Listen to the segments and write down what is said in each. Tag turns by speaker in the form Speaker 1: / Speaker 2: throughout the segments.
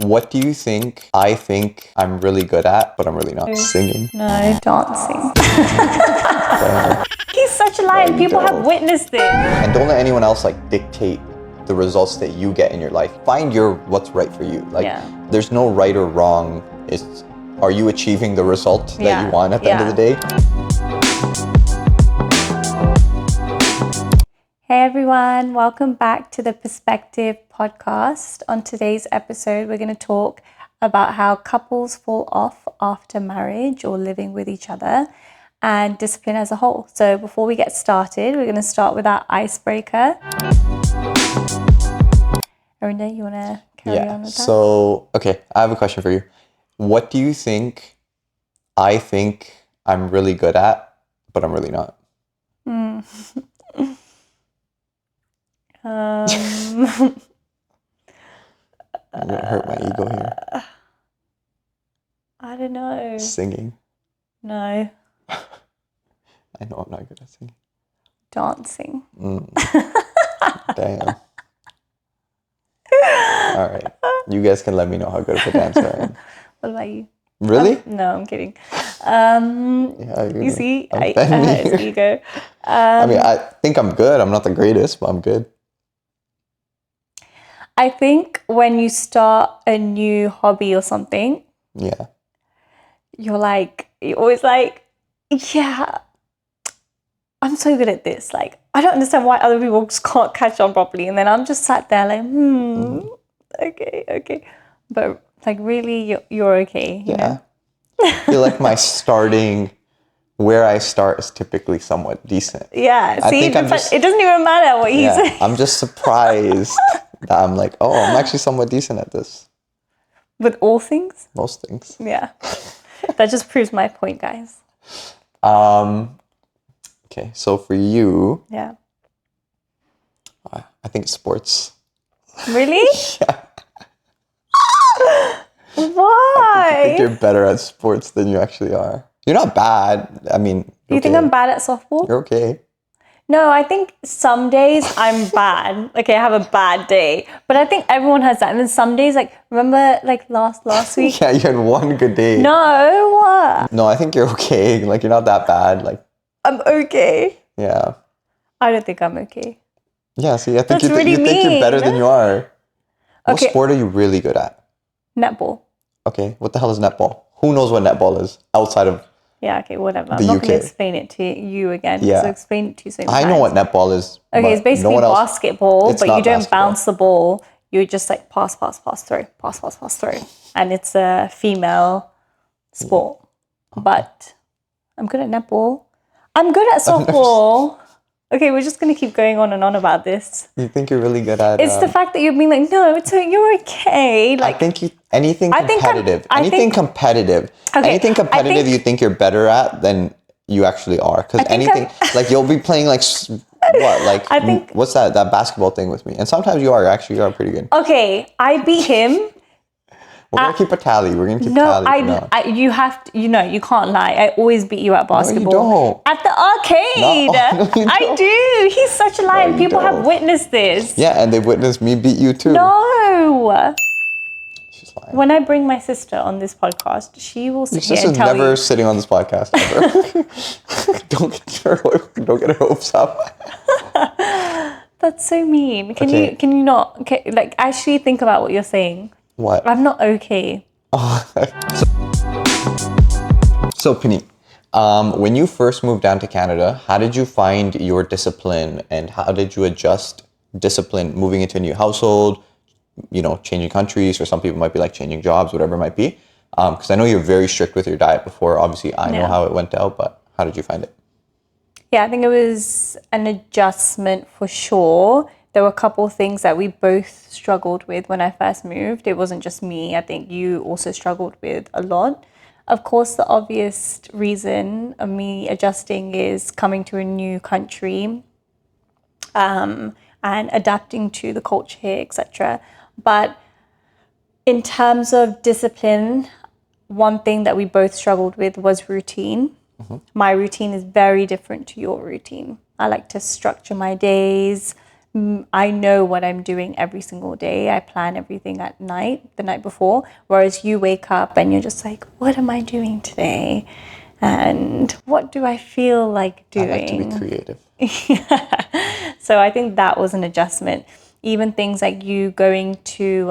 Speaker 1: What do you think I think I'm really good at, but I'm really not? Singing.
Speaker 2: No, dancing. He's such a liar.
Speaker 1: No, you
Speaker 2: People have
Speaker 1: don't.
Speaker 2: witnessed it.
Speaker 1: And don't let anyone else dictate the results that you get in your life. Find what's right for you. There's no right or wrong. Are you achieving the result that you want at the end of the day?
Speaker 2: Hey everyone, welcome back to the Perspectiv Podcast. On today's episode, we're going to talk about how couples fall off after marriage or living with each other and discipline as a whole. So before we get started, we're going to start with our icebreaker. Arinda, you want to carry on with that?
Speaker 1: So, okay, I have a question for you. What do you think I think I'm really good at, but I'm really not? I'm gonna hurt my ego here.
Speaker 2: I don't know.
Speaker 1: Singing.
Speaker 2: No.
Speaker 1: I know I'm not good at singing.
Speaker 2: Dancing.
Speaker 1: Damn. All right. You guys can let me know how good of a dancer I am.
Speaker 2: What about you?
Speaker 1: Really?
Speaker 2: No, I'm kidding. You see, I his ego.
Speaker 1: I mean, I think I'm good. I'm not the greatest, but I'm good.
Speaker 2: I think when you start a new hobby or something, you're always like, yeah, I'm so good at this. Like, I don't understand why other people just can't catch on properly. And then I'm just sat there like, okay. But like, really, you're okay. You know?
Speaker 1: I feel like where I start is typically somewhat decent.
Speaker 2: Yeah, see, it doesn't even matter what he's saying.
Speaker 1: I'm just surprised that I'm like, I'm actually somewhat decent at this.
Speaker 2: With all things?
Speaker 1: Most things.
Speaker 2: Yeah. That just proves my point, guys.
Speaker 1: Okay, so for you...
Speaker 2: Yeah.
Speaker 1: I think it's sports.
Speaker 2: Really?
Speaker 1: Yeah.
Speaker 2: Why?
Speaker 1: I think you're better at sports than you actually are. You're not bad. I mean...
Speaker 2: You think I'm bad at softball?
Speaker 1: You're okay.
Speaker 2: No, I think some days I'm bad. Okay, I have a bad day. But I think everyone has that. And then some days, remember last week?
Speaker 1: Yeah, you had one good day.
Speaker 2: No, what?
Speaker 1: No, I think you're okay. Like, you're not that bad.
Speaker 2: I'm okay.
Speaker 1: Yeah.
Speaker 2: I don't think I'm okay.
Speaker 1: Yeah, see, I think
Speaker 2: That's really
Speaker 1: you think you're better than you are. What sport are you really good at?
Speaker 2: Netball.
Speaker 1: Okay, what the hell is netball? Who knows what netball is outside of...
Speaker 2: Yeah, okay, whatever. I'm not going to explain it to you again.
Speaker 1: Yeah.
Speaker 2: So explain it to you so many
Speaker 1: I know what netball is.
Speaker 2: Okay, it's basically basketball, but you don't bounce the ball. You just pass through. And it's a female sport. Okay. But I'm good at netball. I'm good at softball. Okay, we're just going to keep going on and on about this.
Speaker 1: You think you're really good at...
Speaker 2: It's the fact that you've been like, no, you're okay.
Speaker 1: I think anything competitive. Anything competitive you think you're better at than you actually are. Because anything... you'll be playing what's that basketball thing with me. And sometimes you are pretty good.
Speaker 2: Okay, I beat him.
Speaker 1: We're going to keep a tally. You have to, you can't lie. I always beat you at basketball. No, you don't.
Speaker 2: At the arcade. No, I do. He's such a liar. People have witnessed this.
Speaker 1: Yeah, and they've witnessed me beat you too.
Speaker 2: No.
Speaker 1: She's lying.
Speaker 2: When I bring my sister on this podcast, she will sit here and tell you.
Speaker 1: Your sister's never sitting on this podcast ever. Don't get her hopes up.
Speaker 2: That's so mean. Can you not actually think about what you're saying?
Speaker 1: What?
Speaker 2: I'm not okay.
Speaker 1: So Puneet, when you first moved down to Canada, how did you find your discipline and how did you adjust discipline moving into a new household, changing countries, or some people might be changing jobs, whatever it might be? Because I know you're very strict with your diet before. Obviously, I know how it went out, but how did you find it?
Speaker 2: Yeah, I think it was an adjustment for sure. There were a couple of things that we both struggled with when I first moved. It wasn't just me. I think you also struggled with a lot. Of course, the obvious reason of me adjusting is coming to a new country and adapting to the culture here, etc. But in terms of discipline, one thing that we both struggled with was routine. My routine is very different to your routine. I like to structure my days, I know what I'm doing every single day. I plan everything at night, the night before. Whereas you wake up and you're just like, what am I doing today? And what do I feel like
Speaker 1: I like to be
Speaker 2: doing?
Speaker 1: creative.
Speaker 2: So I think that was an adjustment. Even things like you going to,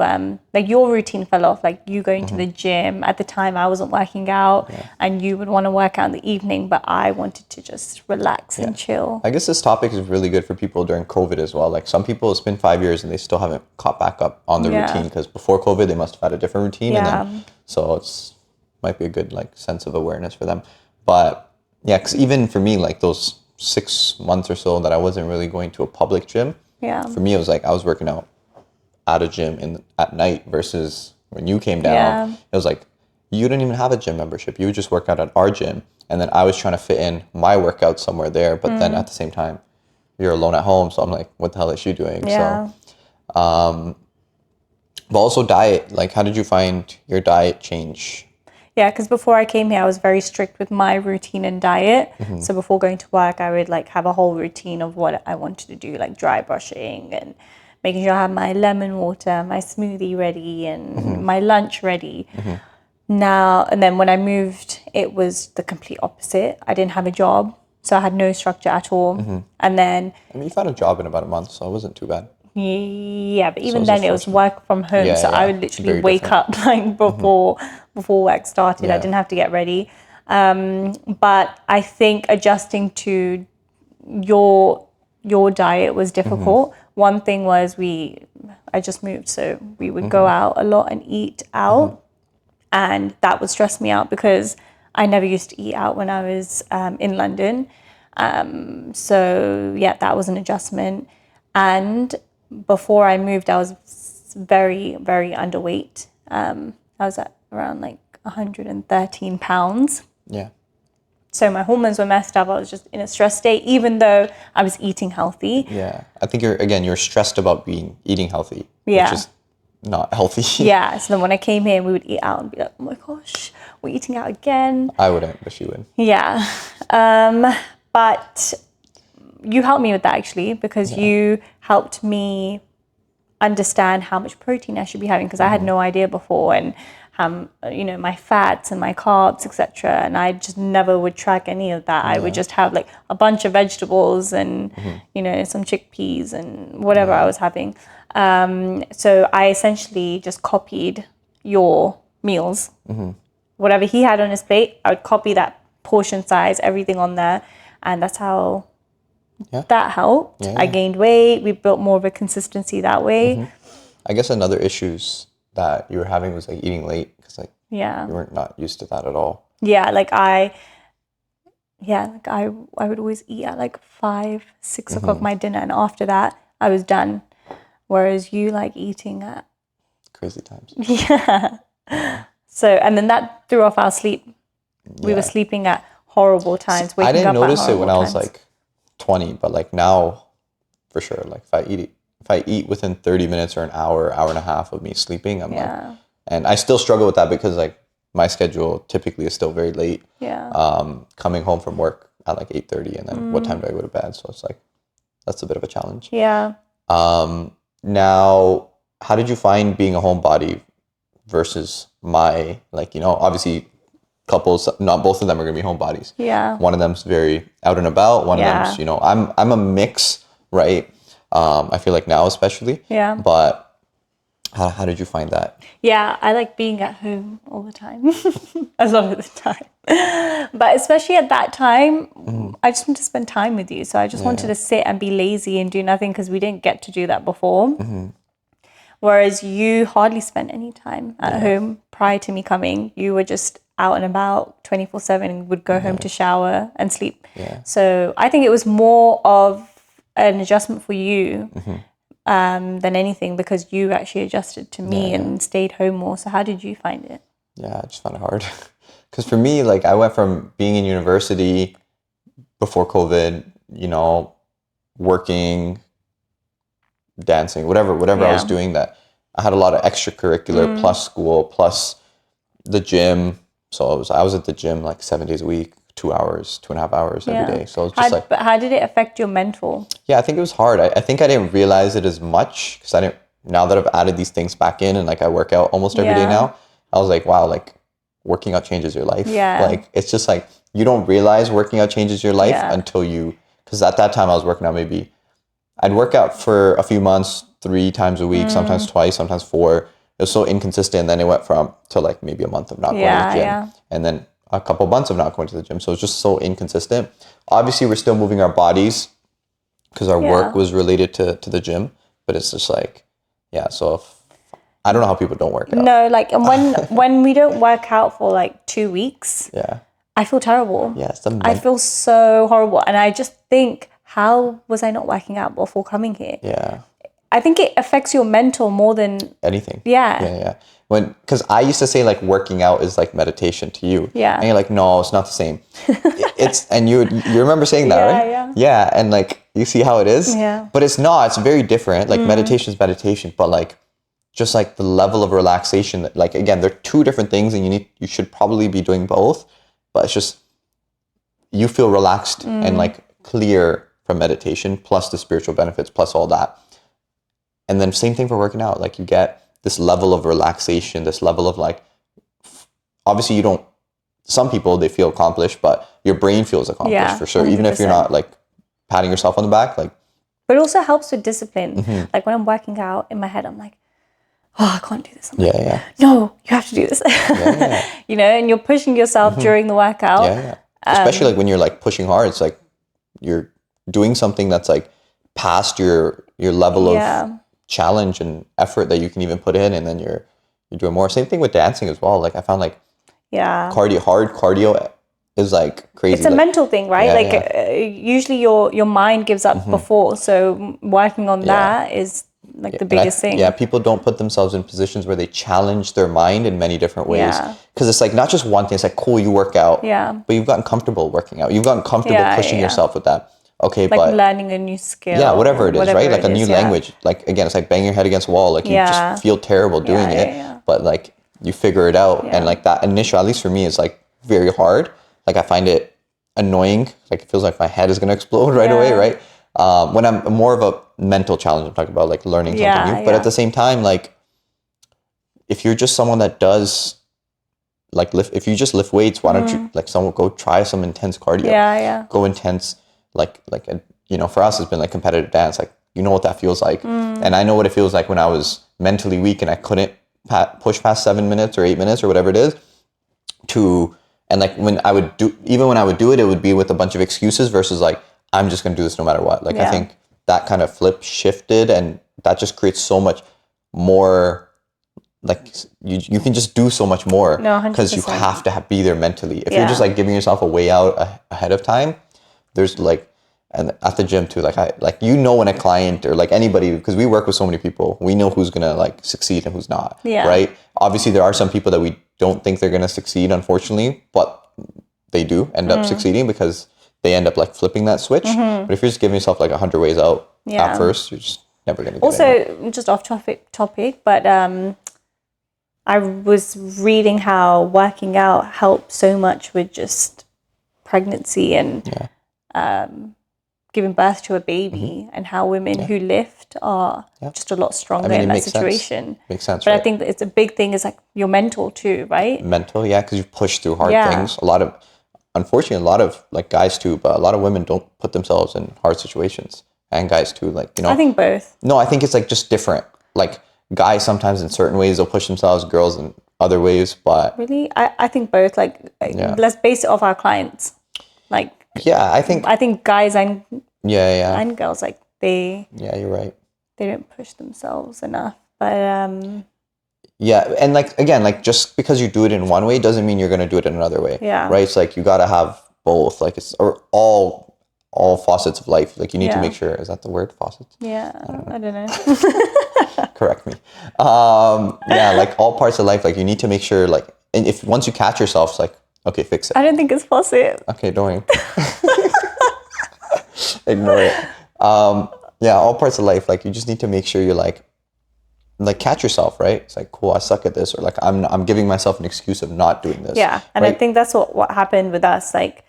Speaker 2: like your routine fell off, like you going to the gym. At the time, I wasn't working out, and you would want to work out in the evening, but I wanted to just relax and chill.
Speaker 1: I guess this topic is really good for people during COVID as well. Like some people, it's been 5 years and they still haven't caught back up on their routine because before COVID, they must have had a different routine. And then, so it's might be a good like sense of awareness for them. But yeah, because even for me, like those 6 months or so that I wasn't really going to a public gym, for me, it was like I was working out at a gym at night versus when you came down, it was like you didn't even have a gym membership. You would just work out at our gym. And then I was trying to fit in my workout somewhere there. But then at the same time, you're alone at home. So I'm like, what the hell is she doing? So, but also diet. Like, how did you find your diet change?
Speaker 2: Yeah, because before I came here, I was very strict with my routine and diet. So before going to work, I would like have a whole routine of what I wanted to do, like dry brushing and making sure I have my lemon water, my smoothie ready, and my lunch ready. Now, and then when I moved, it was the complete opposite. I didn't have a job, so I had no structure at all. And then,
Speaker 1: I mean, you found a job in about a month, so it wasn't too bad.
Speaker 2: yeah, but even then it was work from home.
Speaker 1: Yeah,
Speaker 2: so I would literally wake up like before work started. I didn't have to get ready. But I think adjusting to your diet was difficult. One thing was I just moved, so we would go out a lot and eat out. And that would stress me out because I never used to eat out when I was in London. So yeah, that was an adjustment. And before I moved, I was very, very underweight. I was at around like 113 pounds.
Speaker 1: Yeah.
Speaker 2: So my hormones were messed up. I was just in a stress state, even though I was eating healthy.
Speaker 1: Yeah. I think you're stressed about eating healthy, which is not healthy.
Speaker 2: Yeah. So then when I came here, we would eat out and be like, oh my gosh, we're eating out again.
Speaker 1: I wouldn't, but she would.
Speaker 2: Yeah. But you helped me with that actually, because you helped me understand how much protein I should be having, because I had no idea before, and my fats and my carbs, etc. And I just never would track any of that. I would just have like a bunch of vegetables and some chickpeas and whatever I was having. So I essentially just copied your meals. Whatever he had on his plate, I would copy that portion size, everything on there, and that's how that helped. I gained weight. We built more of a consistency that way.
Speaker 1: I guess another issues that you were having was like eating late, because like you weren't not used to that at all.
Speaker 2: Yeah, I would always eat at like 5, 6 o'clock my dinner, and after that I was done. Whereas you like eating at
Speaker 1: crazy times.
Speaker 2: Yeah. So, and then that threw off our sleep. We were sleeping at horrible times.
Speaker 1: I didn't notice it when I was like 20, but like now, for sure. Like if I eat within 30 minutes or an hour and a half of me sleeping, I'm like, and I still struggle with that because like my schedule typically is still very late. Coming home from work at like 8:30, and then what time do I go to bed? So it's like that's a bit of a challenge.
Speaker 2: Yeah.
Speaker 1: Now, how did you find being a homebody versus my, like, obviously couples, not both of them are going to be homebodies.
Speaker 2: Yeah.
Speaker 1: One of them's very out and about. One of them's, I'm a mix, right? I feel like now especially.
Speaker 2: Yeah.
Speaker 1: But how did you find that?
Speaker 2: Yeah, I like being at home all the time. A lot of the time. But especially at that time, I just wanted to spend time with you. So I just wanted to sit and be lazy and do nothing, because we didn't get to do that before. Whereas you hardly spent any time at home prior to me coming. You were just out and about 24/7 and would go home to shower and sleep. So I think it was more of an adjustment for you than anything, because you actually adjusted to me and stayed home more. So how did you find it?
Speaker 1: Yeah, I just found it hard. Because for me, like, I went from being in university before COVID, working, dancing, whatever I was doing, that I had a lot of extracurricular plus school plus the gym. So I was at the gym like 7 days a week, 2 hours, 2.5 hours every day. So it's just
Speaker 2: But how did it affect your mental?
Speaker 1: yeah, I think it was hard. I think I didn't realize it as much because I didn't, now that I've added these things back in and like I work out almost every day now, I was like, wow, like working out changes your life.
Speaker 2: Yeah.
Speaker 1: Like it's just like, you don't realize working out changes your life until because at that time I was working out I'd work out for a few months, 3 times a week, sometimes twice, sometimes 4. It was so inconsistent. And then it went to like maybe a month of not going to the gym. And then a couple months of not going to the gym. So it's just so inconsistent. Obviously, we're still moving our bodies because our work was related to the gym. But it's just like, so I don't know how people don't work out.
Speaker 2: No, like, and when we don't work out for like 2 weeks, I feel terrible.
Speaker 1: Yeah,
Speaker 2: I feel so horrible. And I just think, how was I not working out before coming here?
Speaker 1: Yeah.
Speaker 2: I think it affects your mental more than
Speaker 1: anything.
Speaker 2: Yeah.
Speaker 1: Because I used to say like working out is like meditation to you.
Speaker 2: Yeah.
Speaker 1: And you're like, no, it's not the same. And you remember saying that, right?
Speaker 2: Yeah.
Speaker 1: Yeah. And like, you see how it is?
Speaker 2: Yeah.
Speaker 1: But it's not. It's very different. Like meditation is meditation, but like just like the level of relaxation that, like, again, they're 2 different things and you should probably be doing both, but it's just, you feel relaxed and like clear from meditation, plus the spiritual benefits, plus all that. And then same thing for working out. Like you get this level of relaxation, this level of like, obviously some people, they feel accomplished, but your brain feels accomplished for sure. 100%. Even if you're not like patting yourself on the back, like.
Speaker 2: But it also helps with discipline. Like when I'm working out in my head, I'm like, oh, I can't do this. I'm like, no, you have to do this. You know, and you're pushing yourself during the workout.
Speaker 1: Especially like when you're like pushing hard, it's like you're doing something that's like past your level of challenge and effort that you can even put in, and then you're doing more. Same thing with dancing as well. Like I found like cardio is like crazy.
Speaker 2: It's a mental thing, right? Usually your mind gives up before, so working on that is like the biggest thing. Yeah,
Speaker 1: people don't put themselves in positions where they challenge their mind in many different ways. Because it's like not just one thing. It's like, cool, you work out. But you've gotten comfortable working out. You've gotten comfortable pushing yourself with that. Okay,
Speaker 2: like
Speaker 1: but
Speaker 2: learning a new skill.
Speaker 1: Yeah, whatever it is, right? Like a new language. Like again, it's like banging your head against a wall. Like you just feel terrible doing it. But like you figure it out. And like that initial, at least for me, is like very hard. Like I find it annoying. Like it feels like my head is gonna explode right away, right? When I'm more of a mental challenge, I'm talking about like learning something new. But at the same time, like if you're just someone that does like if you just lift weights, why don't you like go try some intense cardio? Go intense. Like for us, it's been like competitive dance. Like, you know what that feels like. And I know what it feels like when I was mentally weak and I couldn't push past 7 minutes or 8 minutes or whatever it is and like when I would do it, it would be with a bunch of excuses versus like, I'm just going to do this no matter what. Like, I think that kind of shifted, and that just creates so much more, like you can just do so much more because you have to be there mentally. If you're just like giving yourself a way out ahead of time, there's like, and at the gym too, like when a client or like anybody, because we work with so many people, we know who's gonna like succeed and who's not, right? Obviously there are some people that we don't think they're gonna succeed, unfortunately, but they do end up succeeding because they end up like flipping that switch. But if you're just giving yourself like 100 ways out at first, you're just never gonna get anywhere.
Speaker 2: Just off topic, but I was reading how working out helps so much with just pregnancy and giving birth to a baby, and how women who lift are just a lot stronger in that situation.
Speaker 1: Makes sense,
Speaker 2: but
Speaker 1: right?
Speaker 2: I think that it's a big thing is like your mental too, right?
Speaker 1: Mental, because you push through hard things. Unfortunately, a lot of like guys too, but a lot of women don't put themselves in hard situations, and guys too, like, I
Speaker 2: think both.
Speaker 1: No, I think it's like just different. Like guys sometimes in certain ways they'll push themselves, girls in other ways, but
Speaker 2: really, I think both. Like let's base it off our clients. Like I think guys and and girls, like
Speaker 1: you're right,
Speaker 2: they don't push themselves enough, but and
Speaker 1: like again, like just because you do it in one way doesn't mean you're going to do it in another way, right? It's like you got to have both, like it's or all faucets of life. Like you need to make sure, is that the word, faucets?
Speaker 2: I don't know.
Speaker 1: Correct me. Like all parts of life, like you need to make sure, like, and if once you catch yourself, it's like, okay, fix it.
Speaker 2: I don't think it's faucet.
Speaker 1: Okay, don't worry. Ignore it. All parts of life, like you just need to make sure you're like catch yourself, right? It's like, cool, I suck at this, or like I'm giving myself an excuse of not doing this.
Speaker 2: And right? I think that's what happened with us. Like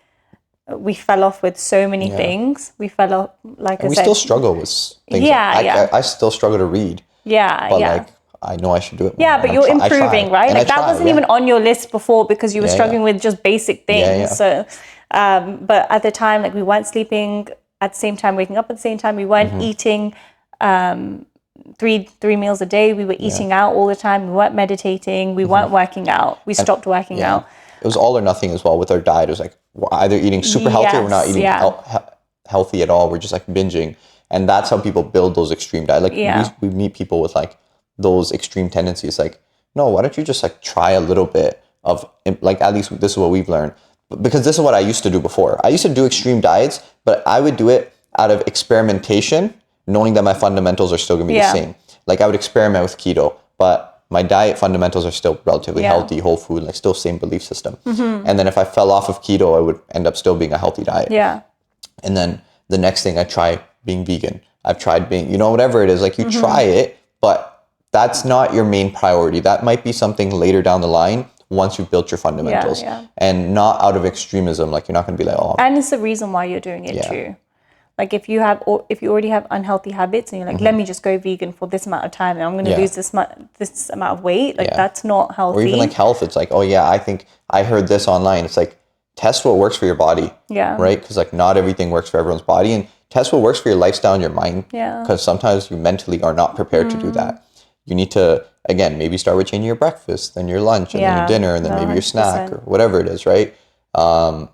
Speaker 2: we fell off with so many things. We fell off, like
Speaker 1: And
Speaker 2: I
Speaker 1: we
Speaker 2: said.
Speaker 1: still struggle with things. I still struggle to read. But like, I know I should do it more.
Speaker 2: Yeah, but you're improving, right? Like that wasn't even on your list before because you were struggling with just basic things. So, but at the time, like we weren't sleeping at the same time, waking up at the same time. We weren't eating three meals a day. We were eating out all the time. We weren't meditating. We weren't working out. We stopped working out.
Speaker 1: It was all or nothing as well with our diet. It was like we're either eating super healthy or we're not eating healthy at all. We're just like binging. And that's how people build those extreme diets. Like we meet people with like those extreme tendencies. Like, no, why don't you just like try a little bit of like, at least this is what we've learned. Because this is what I used to do before. I used to do extreme diets, but I would do it out of experimentation, knowing that my fundamentals are still going to be the same. Like I would experiment with keto, but my diet fundamentals are still relatively healthy, whole food, like still same belief system. And then if I fell off of keto, I would end up still being a healthy diet.
Speaker 2: Yeah.
Speaker 1: And then the next thing I try being vegan. I've tried being, whatever it is, like you try it, but that's not your main priority. That might be something later down the line once you've built your fundamentals and not out of extremism. Like you're not going to be like, oh.
Speaker 2: And it's the reason why you're doing it too. Like if you already have unhealthy habits and you're like, let me just go vegan for this amount of time and I'm going to lose this amount of weight. Like that's not healthy.
Speaker 1: Or even like health. It's like, oh yeah, I think I heard this online. It's like, test what works for your body.
Speaker 2: Yeah.
Speaker 1: Right? Because like not everything works for everyone's body, and test what works for your lifestyle and your mind.
Speaker 2: Yeah.
Speaker 1: Because sometimes you mentally are not prepared to do that. You need to, again, maybe start with changing your breakfast, then your lunch, and then your dinner, and then maybe your snack or whatever it is, right?
Speaker 2: But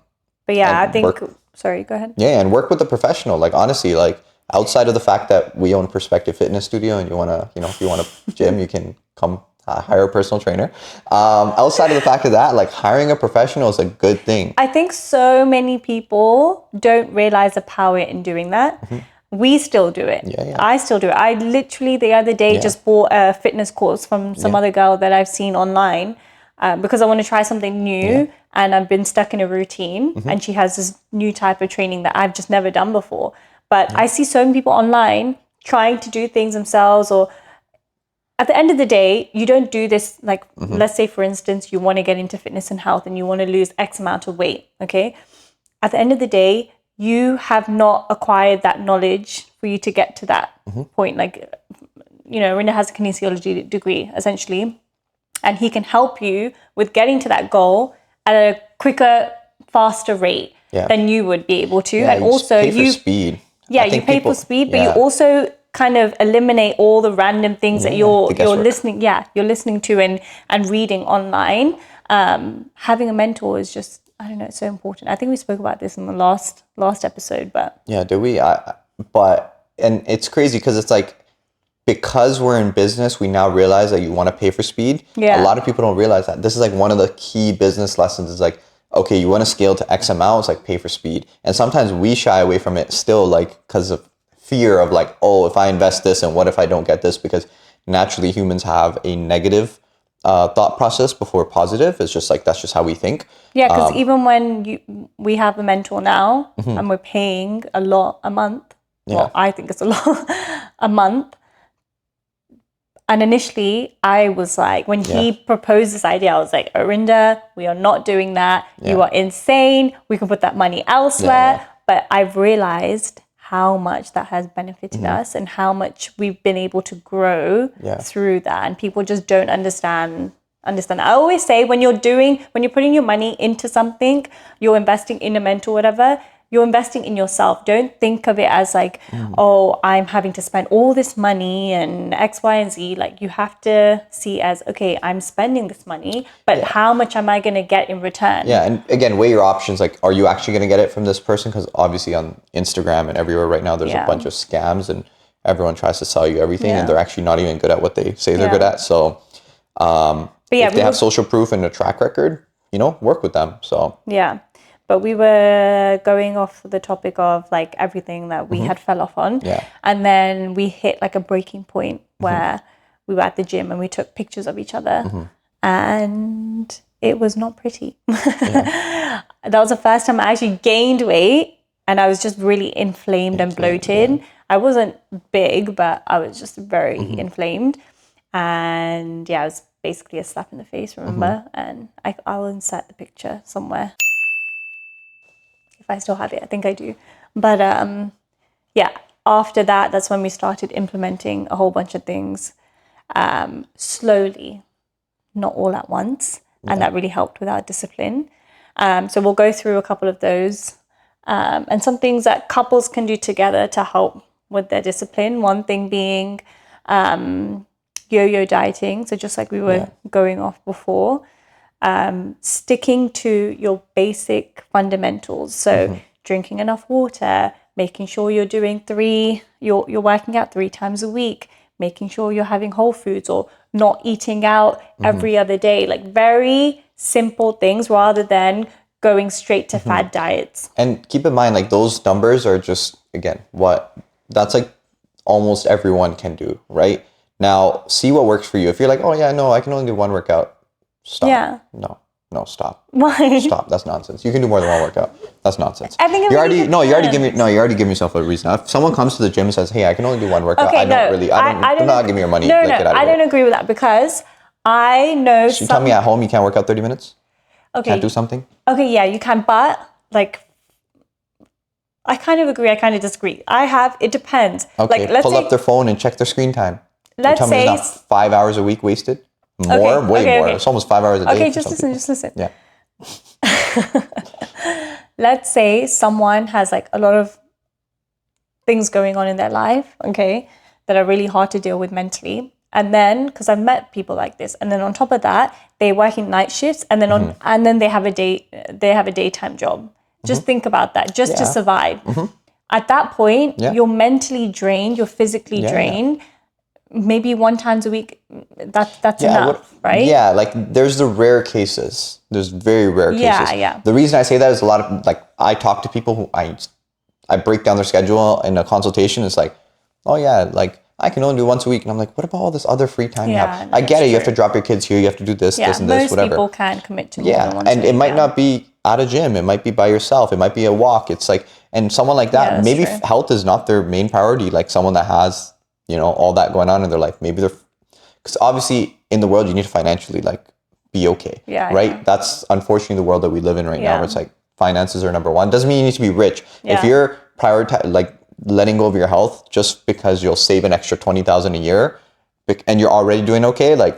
Speaker 2: yeah, I think, sorry, go ahead.
Speaker 1: Yeah, and work with a professional. Like honestly, like outside of the fact that we own Perspectiv Fitness Studio and you want to, if you want a gym, you can come hire a personal trainer. Outside of the fact of that, like hiring a professional is a good thing.
Speaker 2: I think so many people don't realize the power in doing that. We still do it. I still do it. I literally the other day just bought a fitness course from some other girl that I've seen online because I want to try something new and I've been stuck in a routine and she has this new type of training that I've just never done before. But I see so many people online trying to do things themselves, or at the end of the day, you don't do this like, let's say for instance, you want to get into fitness and health and you want to lose X amount of weight, okay? At the end of the day, you have not acquired that knowledge for you to get to that point. Like, Rinda has a kinesiology degree, essentially, and he can help you with getting to that goal at a quicker, faster rate than you would be able to. And also,
Speaker 1: pay for speed.
Speaker 2: Yeah, you pay for speed, but you also kind of eliminate all the random things that you're listening. Yeah, you're listening to and reading online. Having a mentor is just, I don't know, it's so important. I think we spoke about this in the last episode, but
Speaker 1: yeah, did we? And it's crazy because it's like, because we're in business, we now realize that you want to pay for speed.
Speaker 2: Yeah.
Speaker 1: A lot of people don't realize that. This is like one of the key business lessons is like, okay, you want to scale to X amount, it's like pay for speed. And sometimes we shy away from it still, like because of fear of like, oh, if I invest this and what if I don't get this? Because naturally humans have a negative thought process before positive. It's just like, that's just how we think.
Speaker 2: Yeah, because even when we have a mentor now and we're paying a lot a month, well, I think it's a lot a month. And initially, I was like, when he proposed this idea, I was like, Arinda, we are not doing that. You are insane. We can put that money elsewhere. But I've realized how much that has benefited us and how much we've been able to grow through that. And people just don't understand. I always say when you're putting your money into something, you're investing in a mentor, whatever, you're investing in yourself. Don't think of it as like, oh, I'm having to spend all this money and X, Y, and Z. Like you have to see as, okay, I'm spending this money, but how much am I going to get in return?
Speaker 1: Yeah, and again, weigh your options. Like, are you actually going to get it from this person? Because obviously on Instagram and everywhere right now, there's a bunch of scams and everyone tries to sell you everything and they're actually not even good at what they say they're good at. So if they have social proof and a track record, work with them. So
Speaker 2: yeah. But we were going off the topic of like everything that we had fell off on.
Speaker 1: Yeah.
Speaker 2: And then we hit like a breaking point where we were at the gym and we took pictures of each other and it was not pretty. That was the first time I actually gained weight and I was just really inflamed and bloated. Yeah. I wasn't big, but I was just very inflamed. And yeah, it was basically a slap in the face, remember? And I'll insert the picture somewhere. if I still have it. I think I do. But yeah, after that, that's when we started implementing a whole bunch of things slowly, not all at once. And that really helped with our discipline. So we'll go through a couple of those and some things that couples can do together to help with their discipline. One thing being yo-yo dieting. So just like we were going off before, sticking to your basic fundamentals. So drinking enough water, making sure you're doing you're working out 3 times a week, making sure you're having whole foods or not eating out every other day, like very simple things rather than going straight to fad diets.
Speaker 1: And keep in mind, like those numbers are just, again, that's like almost everyone can do, right? Now, see what works for you. If you're like, oh yeah, no, I can only do 1 workout, stop.
Speaker 2: Yeah.
Speaker 1: No, stop.
Speaker 2: Why?
Speaker 1: Stop. That's nonsense. You can do more than 1 workout. That's nonsense.
Speaker 2: I think
Speaker 1: you already giving yourself a reason. If someone comes to the gym and says, "Hey, I can only do 1 workout,"
Speaker 2: Okay,
Speaker 1: do not give me your money.
Speaker 2: No,
Speaker 1: get out of
Speaker 2: I
Speaker 1: here.
Speaker 2: don't agree with that because I know.
Speaker 1: So you tell me at home you can't work out 30 minutes?
Speaker 2: Okay.
Speaker 1: Can't do something?
Speaker 2: Okay, yeah, you can, but like, I kind of agree. I kind of disagree. It depends.
Speaker 1: Okay,
Speaker 2: like, let's
Speaker 1: pull
Speaker 2: say,
Speaker 1: up their phone and check their screen time.
Speaker 2: Let's
Speaker 1: tell me
Speaker 2: say
Speaker 1: it's not 5 hours a week wasted. More, way more. It's almost 5 hours a day.
Speaker 2: Okay, just listen.
Speaker 1: Yeah.
Speaker 2: Let's say someone has like a lot of things going on in their life, okay, that are really hard to deal with mentally. And then, because I've met people like this, and then on top of that, they're working night shifts, and then and then they have a daytime job. Just think about that, just to survive. At that point, you're mentally drained, you're physically drained. Maybe 1 time a week, that's enough, right?
Speaker 1: Yeah, like there's the rare cases. There's very rare cases.
Speaker 2: Yeah.
Speaker 1: The reason I say that is a lot of, like, I talk to people who I break down their schedule in a consultation. It's like, oh yeah, like I can only do 1 a week. And I'm like, what about all this other free time you have? I get it. You have to drop your kids here. You have to do this, this, and this, whatever.
Speaker 2: Most people can commit to more than 1
Speaker 1: and it might not be at a gym. It might be by yourself. It might be a walk. It's like, and someone like that, maybe health is not their main priority. Like someone that has, all that going on in their life. Maybe because obviously in the world you need to financially like be okay, right? Yeah. That's unfortunately the world that we live in right now, where it's like finances are number one. Doesn't mean you need to be rich. If you're letting go of your health just because you'll save an extra 20,000 a year, and you're already doing okay, like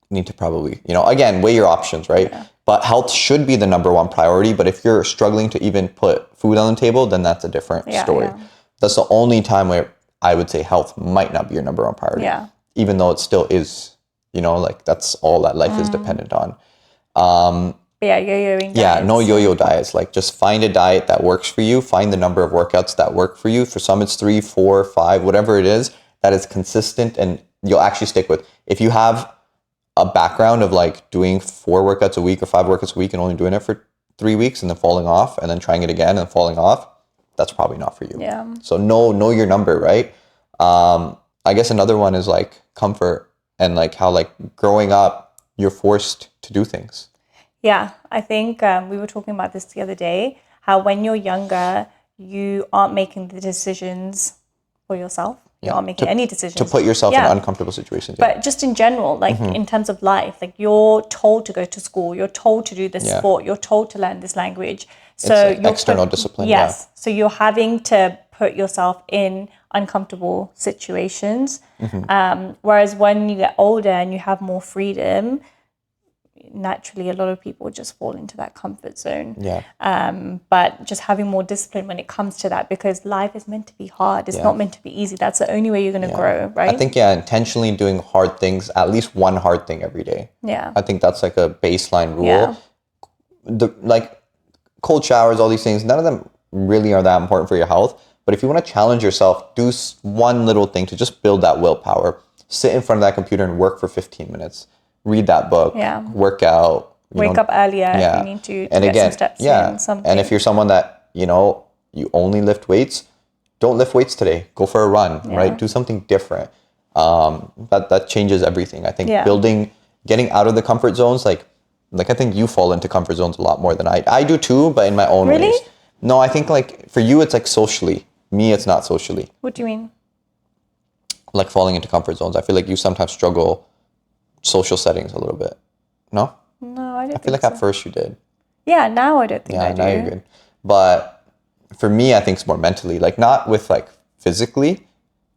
Speaker 1: you need to probably, again, weigh your options, right? Yeah. But health should be the number one priority. But if you're struggling to even put food on the table, then that's a different story. Yeah. That's the only time where I would say health might not be your number one priority. Yeah. Even though it still is, like that's all that life is dependent on.
Speaker 2: Yo-yoing diets.
Speaker 1: Yeah, no yo-yo diets. Like just find a diet that works for you. Find the number of workouts that work for you. For some it's 3, 4, 5, whatever it is that is consistent and you'll actually stick with. If you have a background of like doing 4 workouts a week or 5 workouts a week and only doing it for 3 weeks and then falling off and then trying it again and falling off, that's probably not for you.
Speaker 2: Yeah.
Speaker 1: So know your number, right? I guess another one is like comfort and like how like growing up, you're forced to do things.
Speaker 2: Yeah, I think we were talking about this the other day, how when you're younger, you aren't making the decisions for yourself. You aren't making any decisions.
Speaker 1: To put yourself in uncomfortable situations.
Speaker 2: But just in general, like in terms of life, like you're told to go to school, you're told to do this sport, you're told to learn this language. So
Speaker 1: it's external discipline.
Speaker 2: Yes. Yeah. So you're having to put yourself in uncomfortable situations. Whereas when you get older and you have more freedom, naturally a lot of people just fall into that comfort zone. Yeah. But just having more discipline when it comes to that, because life is meant to be hard. It's not meant to be easy. That's the only way you're going to grow, right?
Speaker 1: I think, intentionally doing hard things, at least one hard thing every day. Yeah. I think that's like a baseline rule. Yeah. Like cold showers, all these things, none of them really are that important for your health. But if you want to challenge yourself, do one little thing to just build that willpower. Sit in front of that computer and work for 15 minutes. Read that book. Yeah. Work out.
Speaker 2: Wake up earlier if you need to get some steps in. Something.
Speaker 1: And if you're someone that, you only lift weights, don't lift weights today. Go for a run, right? Do something different. That changes everything. I think getting out of the comfort zones, like I think you fall into comfort zones a lot more than I do too, but in my own ways. No, I think like for you, it's like socially. Me, it's not socially.
Speaker 2: What do you mean?
Speaker 1: Like falling into comfort zones. I feel like you sometimes struggle social settings a little bit. No?
Speaker 2: No, I don't
Speaker 1: I feel like at first you did.
Speaker 2: Yeah, now I don't think I do.
Speaker 1: Now you're good. But for me, I think it's more mentally, like not with like physically,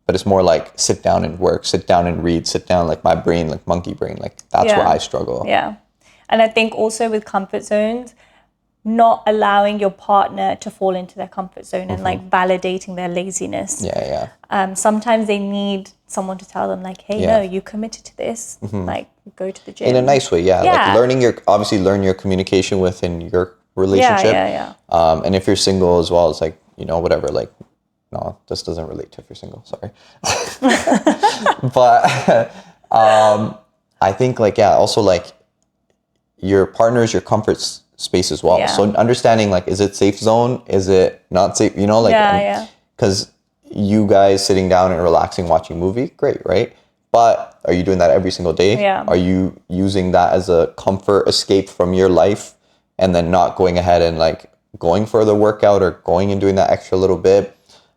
Speaker 1: but it's more like sit down and work, sit down and read, sit down, like my brain, like monkey brain, like that's where I struggle.
Speaker 2: Yeah. And I think also with comfort zones, not allowing your partner to fall into their comfort zone and like validating their laziness. Sometimes they need someone to tell them like, hey, no, you committed to this. Like, go to the gym.
Speaker 1: In a nice way, like learn your communication within your relationship. And if you're single as well, it's like, you know, whatever, like, no, this doesn't relate to if you're single, sorry. But I think like, also like your partner is your comfort space as well. So understanding like, is it safe zone? Is it not safe? You know, like, because you guys sitting down and relaxing, watching a movie, great, right? But are you doing that every single day? Are you using that as a comfort escape from your life and then not going ahead and like going for the workout or going and doing that extra little bit?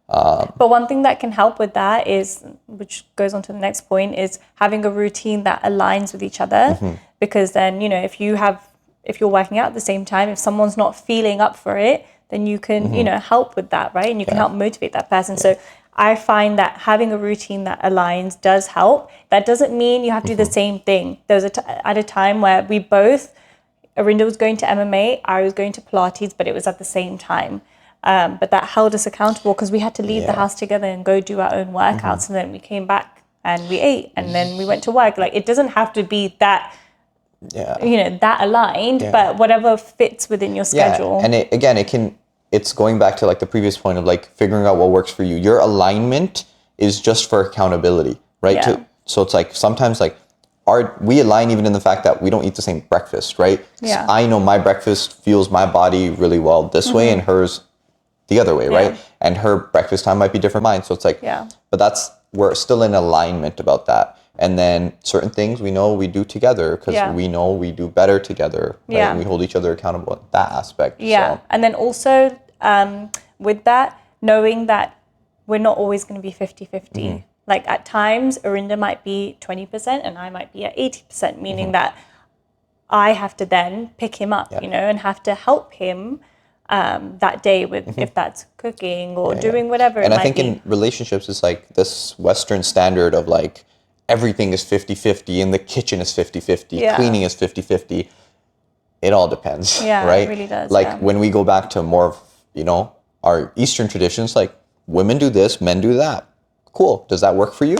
Speaker 2: But one thing that can help with that is, which goes on to the next point, is having a routine that aligns with each other. Because then, you know, if you're working out at the same time, if someone's not feeling up for it, then you can, you know, help with that, right? And you can help motivate that person. So I find that having a routine that aligns does help. That doesn't mean you have to do the same thing. There was at a time where we both, Arinda was going to MMA, I was going to Pilates, but it was at the same time. But that held us accountable because we had to leave the house together and go do our own workouts. And then we came back and we ate and then we went to work. Like, it doesn't have to be that, you know, that aligned, but whatever fits within your schedule.
Speaker 1: And it's going back to like the previous point of like figuring out what works for you. Your alignment is just for accountability, right? So it's like sometimes like we align even in the fact that we don't eat the same breakfast, right? So I know my breakfast fuels my body really well this way and hers the other way, right? And her breakfast time might be different mine. So it's like, but we're still in alignment about that. And then certain things we know we do together because we know we do better together, right? And we hold each other accountable in that aspect. So.
Speaker 2: And then also with that, knowing that we're not always going to be 50-50. Like at times, Arinda might be 20% and I might be at 80%, meaning that I have to then pick him up, you know, and have to help him that day with if that's cooking or doing whatever
Speaker 1: and
Speaker 2: it
Speaker 1: I
Speaker 2: might
Speaker 1: think
Speaker 2: be.
Speaker 1: in relationships it's like this Western standard of like everything is 50-50 in the kitchen is 50-50 cleaning is 50-50. It all depends, right?
Speaker 2: It really does.
Speaker 1: Like when we go back to more of, you know, our Eastern traditions, like women do this, men do that. Cool. Does that work for you?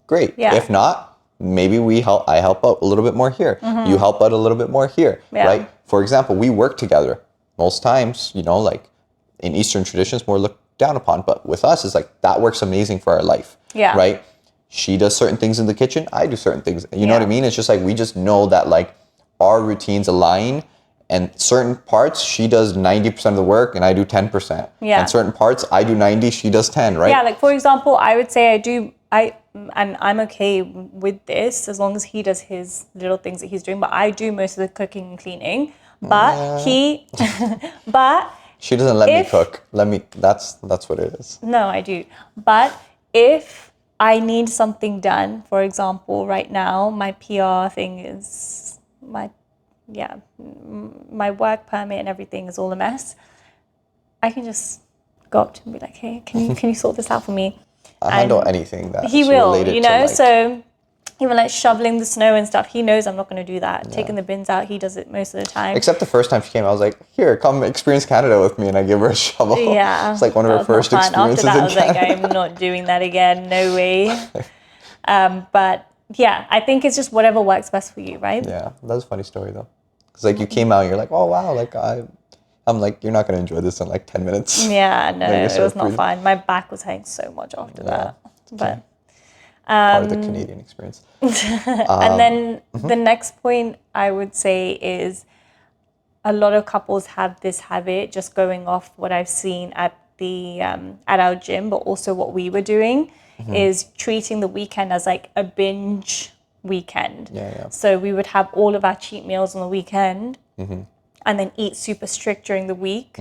Speaker 1: Great. If not, maybe I help out a little bit more here. You help out a little bit more here, right? For example, we work together. Most times, you know, like in Eastern traditions, more looked down upon. But with us, it's like that works amazing for our life, right? She does certain things in the kitchen. I do certain things. You know what I mean? It's just like we just know that like our routines align, and certain parts she does 90% of the work and I do 10%. And certain parts I do 90, she does 10, right?
Speaker 2: Yeah, like for example, I would say and I'm okay with this as long as he does his little things that he's doing, but I do most of the cooking and cleaning. But
Speaker 1: she doesn't let me cook. That's what it is.
Speaker 2: No, I do. But if I need something done, for example, right now, my PR thing is my work permit and everything is all a mess. I can just go up to him and be like, hey, can you sort this out for me?
Speaker 1: I handle anything that
Speaker 2: he will,
Speaker 1: related
Speaker 2: you know,
Speaker 1: to like,
Speaker 2: so even like shoveling the snow and stuff, he knows I'm not going to do that. Taking the bins out, he does it most of the time.
Speaker 1: Except the first time she came, I was like, here, come experience Canada with me, and I give her a shovel.
Speaker 2: Yeah.
Speaker 1: It's like one of her first experiences
Speaker 2: After that, I
Speaker 1: in
Speaker 2: was
Speaker 1: Canada.
Speaker 2: like, I'm not doing that again, no way. But yeah, I think it's just whatever works best for you, right?
Speaker 1: Yeah, that was a funny story though. Because like you came out and you're like, oh wow, like I'm like, you're not going to enjoy this in like 10 minutes.
Speaker 2: Yeah, no, it was not fun. My back was hurting so much after that. But
Speaker 1: part of the Canadian experience.
Speaker 2: And then the next point I would say is a lot of couples have this habit, just going off what I've seen at our gym, but also what we were doing, is treating the weekend as like a binge weekend. So we would have all of our cheat meals on the weekend and then eat super strict during the week.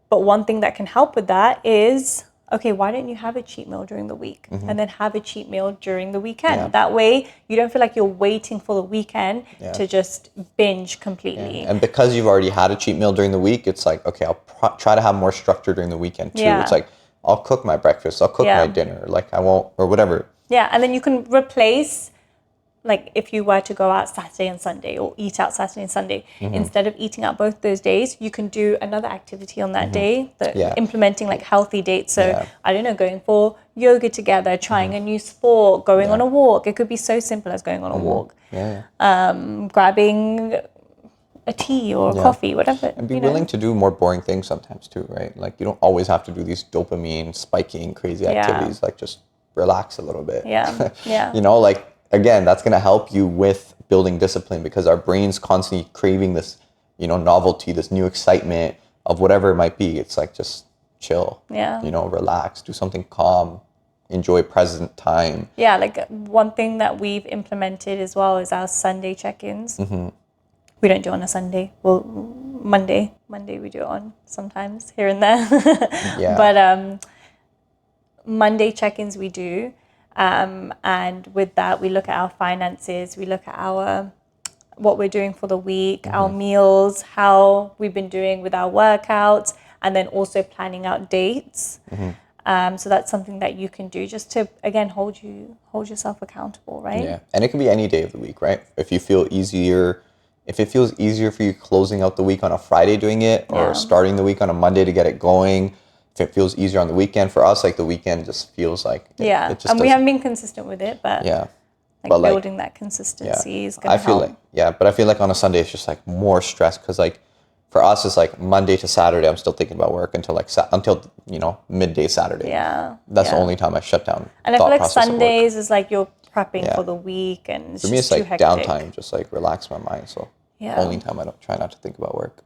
Speaker 2: But one thing that can help with that is okay, why don't you have a cheat meal during the week and then have a cheat meal during the weekend?
Speaker 1: Yeah.
Speaker 2: That way you don't feel like you're waiting for the weekend
Speaker 1: Yeah.
Speaker 2: to just binge completely.
Speaker 1: And because you've already had a cheat meal during the week, it's like, okay, I'll try to have more structure during the weekend too.
Speaker 2: Yeah.
Speaker 1: It's like, I'll cook my breakfast, I'll cook my dinner, like I won't, or whatever.
Speaker 2: Yeah, and then you can replace, like if you were to go out Saturday and Sunday or eat out Saturday and Sunday, instead of eating out both those days, you can do another activity on that day, implementing like healthy dates. So I don't know, going for yoga together, trying a new sport, going on a walk. It could be so simple as going on a walk, grabbing a tea or a coffee, whatever.
Speaker 1: And be willing to do more boring things sometimes too, right? Like you don't always have to do these dopamine spiking crazy activities. Like just relax a little bit.
Speaker 2: Yeah, yeah.
Speaker 1: You know, like again, that's going to help you with building discipline because our brain's constantly craving this, you know, novelty, this new excitement of whatever it might be. It's like just chill, you know, relax, do something calm, enjoy present time.
Speaker 2: Yeah, like one thing that we've implemented as well is our Sunday check-ins. We don't do it on a Sunday. Well, Monday we do it on sometimes here and there. But Monday check-ins we do. And with that, we look at our finances, we look at what we're doing for the week, our meals, how we've been doing with our workouts, and then also planning out dates. So that's something that you can do just to, again, hold yourself accountable, right?
Speaker 1: Yeah, and it can be any day of the week, right? If it feels easier for you closing out the week on a Friday doing it or starting the week on a Monday to get it going, if it feels easier on the weekend, for us, like the weekend just feels like it just
Speaker 2: and we haven't been consistent with it, but
Speaker 1: but
Speaker 2: building that consistency is gonna help.
Speaker 1: But I feel like on a Sunday it's just like more stress because like for us it's like Monday to Saturday I'm still thinking about work until you know midday Saturday. That's the only time I shut down.
Speaker 2: And I feel like Sundays is like you're prepping for the week, and
Speaker 1: for me it's like downtime, just like relax my mind. So only time I don't try not to think about work.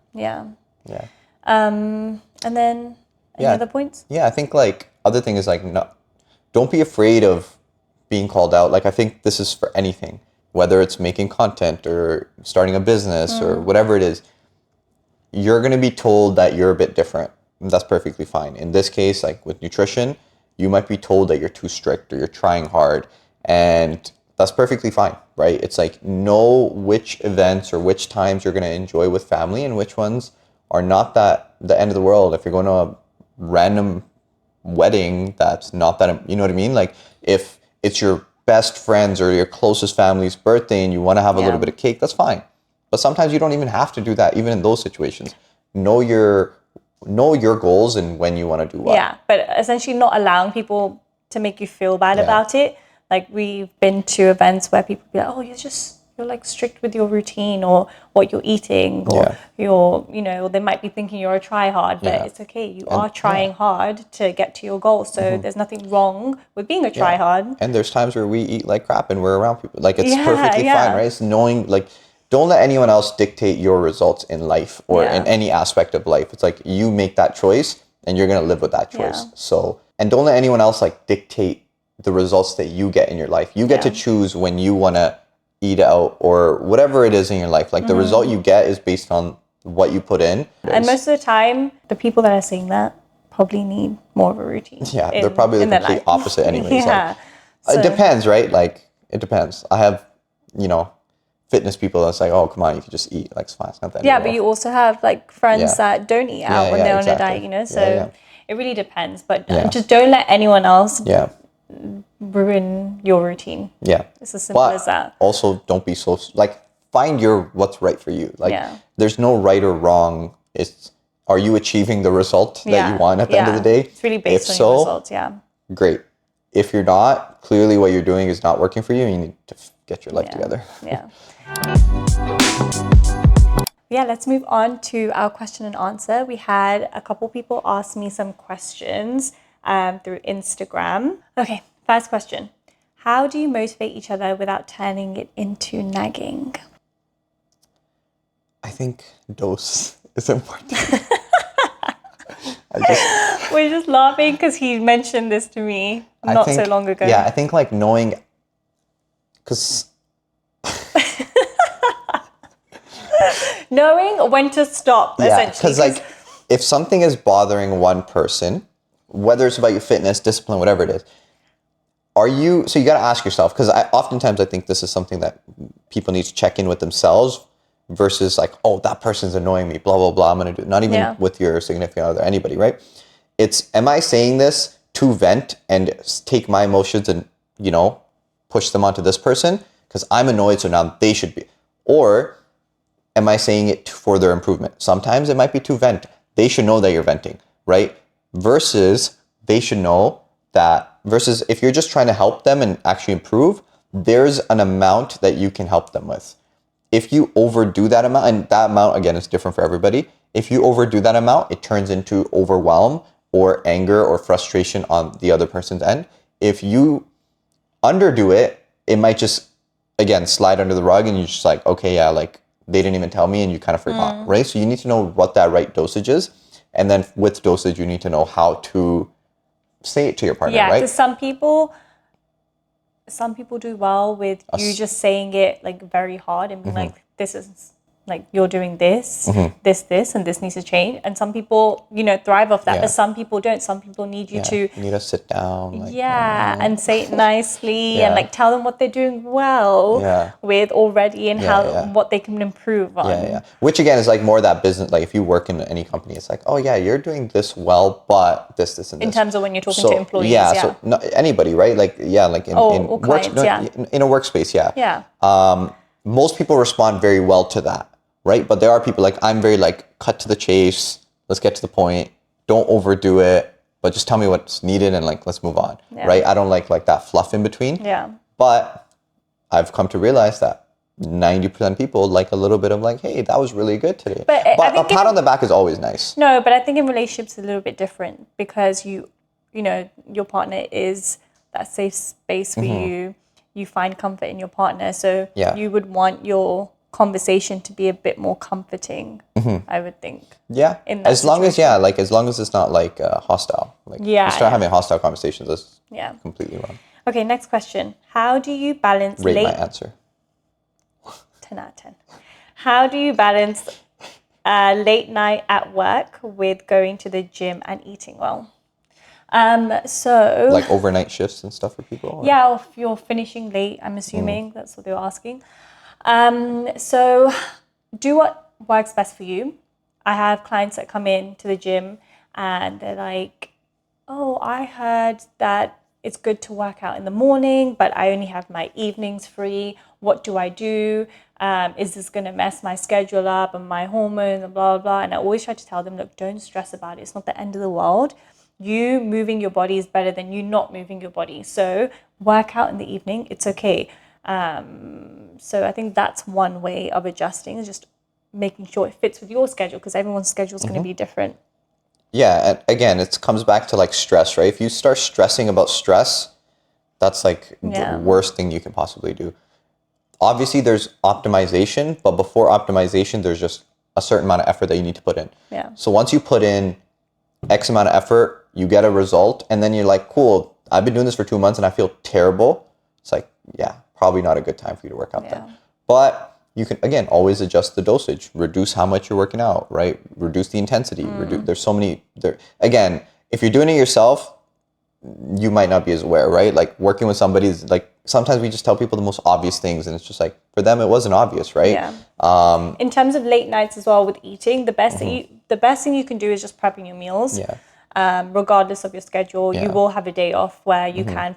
Speaker 2: And then any other points?
Speaker 1: I think like other thing is like don't be afraid of being called out. Like I think this is for anything, whether it's making content or starting a business or whatever it is, you're going to be told that you're a bit different. And that's perfectly fine. In this case, like with nutrition, you might be told that you're too strict or you're trying hard, and that's perfectly fine, right? It's like know which events or which times you're going to enjoy with family and which ones are not that the end of the world. If you're going to a random wedding, that's not that, you know what I mean? Like if it's your best friends or your closest family's birthday and you want to have a little bit of cake, that's fine. But sometimes you don't even have to do that, even in those situations. Know your goals and when you want to do what.
Speaker 2: Yeah, but essentially not allowing people to make you feel bad about it. Like we've been to events where people be like, oh, you're like strict with your routine or what you're eating, or you're, you know, they might be thinking you're a try hard, but it's okay. You are trying hard to get to your goal. So there's nothing wrong with being a try hard. And
Speaker 1: there's times where we eat like crap and we're around people. Like it's perfectly fine, right? It's knowing, like, don't let anyone else dictate your results in life or in any aspect of life. It's like you make that choice and you're going to live with that choice. So, and don't let anyone else like dictate the results that you get in your life. You get to choose when you want to eat out or whatever it is in your life. Like the result you get is based on what you put in.
Speaker 2: And most of the time, the people that are saying that probably need more of a routine.
Speaker 1: Yeah, they're probably the complete opposite anyways. Like, it depends, right? Like it depends. I have, you know, fitness people that's like, oh, come on, you can just eat. Like, it's fine. It's not that
Speaker 2: but you also have like friends that don't eat out when they're on a diet, you know? So it really depends. But just don't let anyone else ruin your routine. Yeah. It's as simple as that.
Speaker 1: Also, don't be so, like, find what's right for you. Like, there's no right or wrong. It's, are you achieving the result that you want at the end of the day?
Speaker 2: It's really based on your results,
Speaker 1: great. If you're not, clearly what you're doing is not working for you and you need to get your life together.
Speaker 2: Let's move on to our question and answer. We had a couple people ask me some questions through Instagram. Okay, first question. How do you motivate each other without turning it into nagging?
Speaker 1: I think dose is important.
Speaker 2: We're just laughing because he mentioned this to me so long ago.
Speaker 1: Yeah, I think like knowing, because
Speaker 2: knowing when to stop, essentially.
Speaker 1: Because like if something is bothering one person, whether it's about your fitness, discipline, whatever it is, so you got to ask yourself, because oftentimes I think this is something that people need to check in with themselves versus like, oh, that person's annoying me, blah, blah, blah, I'm going to do, not even with your significant other, anybody, right? It's, am I saying this to vent and take my emotions and, push them onto this person because I'm annoyed, so now they should be, or am I saying it for their improvement? Sometimes it might be to vent. They should know that you're venting, right? Versus if you're just trying to help them and actually improve, there's an amount that you can help them with. If you overdo that amount, and that amount, again, is different for everybody. If you overdo that amount, it turns into overwhelm or anger or frustration on the other person's end. If you underdo it, it might just, again, slide under the rug and you're just like, okay, yeah, like they didn't even tell me and you kind of forgot, right? So you need to know what that right dosage is. And then with dosage, you need to know how to say it to your partner, right?
Speaker 2: Yeah, because some people do well with you just saying it like very hard and being like, this is like, you're doing this, this, and this needs to change. And some people, thrive off that, but some people don't. Some people need you to...
Speaker 1: You need to sit down. Like,
Speaker 2: and say it nicely and like tell them what they're doing well with already and what they can improve on.
Speaker 1: Which again is like more that business, like if you work in any company, it's like, oh yeah, you're doing this well, but this, and this.
Speaker 2: In terms of when you're talking to employees.
Speaker 1: So anybody, right? Like, like in
Speaker 2: clients,
Speaker 1: in a workspace,
Speaker 2: Yeah.
Speaker 1: Most people respond very well to that. Right? But there are people like, I'm very like, cut to the chase. Let's get to the point. Don't overdo it, but just tell me what's needed and like, let's move on. Right? I don't like that fluff in between.
Speaker 2: Yeah.
Speaker 1: But I've come to realize that 90% of people like a little bit of like, hey, that was really good today. But a pat on the back is always nice.
Speaker 2: No, but I think in relationships it's a little bit different because your partner is that safe space for you. You find comfort in your partner. So you would want your conversation to be a bit more comforting, I would think.
Speaker 1: Yeah. As long as it's not like hostile. Like you start having hostile conversations, that's completely wrong.
Speaker 2: Okay, next question. How do you balance
Speaker 1: my answer.
Speaker 2: 10 out of 10. How do you balance late night at work with going to the gym and eating well? So
Speaker 1: like overnight shifts and stuff for people? Or?
Speaker 2: Yeah, if you're finishing late, I'm assuming that's what they're asking. So do what works best for you. I have clients that come in to the gym and they're like, oh, I heard that it's good to work out in the morning, but I only have my evenings free. What do I do? Is this going to mess my schedule up and my hormones and blah, blah, blah. And I always try to tell them, look, don't stress about it. It's not the end of the world. You moving your body is better than you not moving your body. So work out in the evening. It's okay. So I think that's one way of adjusting, is just making sure it fits with your schedule, because everyone's schedule is going to be different.
Speaker 1: Yeah, and again, it comes back to like stress, right? If you start stressing about stress, that's like the worst thing you can possibly do. Obviously, there's optimization, but before optimization, there's just a certain amount of effort that you need to put in.
Speaker 2: Yeah.
Speaker 1: So once you put in X amount of effort, you get a result, and then you're like, cool, I've been doing this for 2 months and I feel terrible. It's like, probably not a good time for you to work out then. But you can, again, always adjust the dosage, reduce how much you're working out, right? Reduce the intensity. There's so many, again, if you're doing it yourself, you might not be as aware, right? Like working with somebody is like, sometimes we just tell people the most obvious things and it's just like, for them, it wasn't obvious, right?
Speaker 2: Yeah. In terms of late nights as well with eating, the best thing you can do is just prepping your meals.
Speaker 1: Yeah.
Speaker 2: Regardless of your schedule, you will have a day off where you can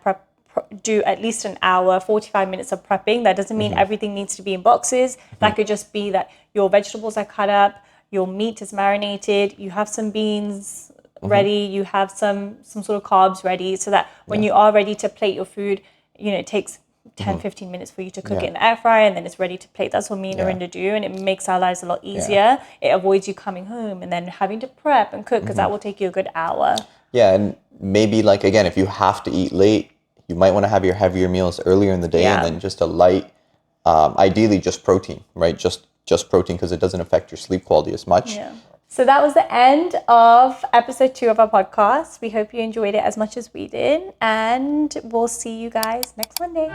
Speaker 2: do at least an hour, 45 minutes of prepping. That doesn't mean everything needs to be in boxes. That could just be that your vegetables are cut up, your meat is marinated, you have some beans ready, you have some sort of carbs ready, so that when you are ready to plate your food, it takes 10, 15 minutes for you to cook it in the air fryer, and then it's ready to plate. That's what me and Narinda do, and it makes our lives a lot easier. It avoids you coming home and then having to prep and cook, because that will take you a good hour. Yeah,
Speaker 1: and maybe like, again, if you have to eat late, you might want to have your heavier meals earlier in the day and then just a light, ideally just protein, right? Just protein, because it doesn't affect your sleep quality as much.
Speaker 2: Yeah. So that was the end of episode 2 of our podcast. We hope you enjoyed it as much as we did, and we'll see you guys next Monday.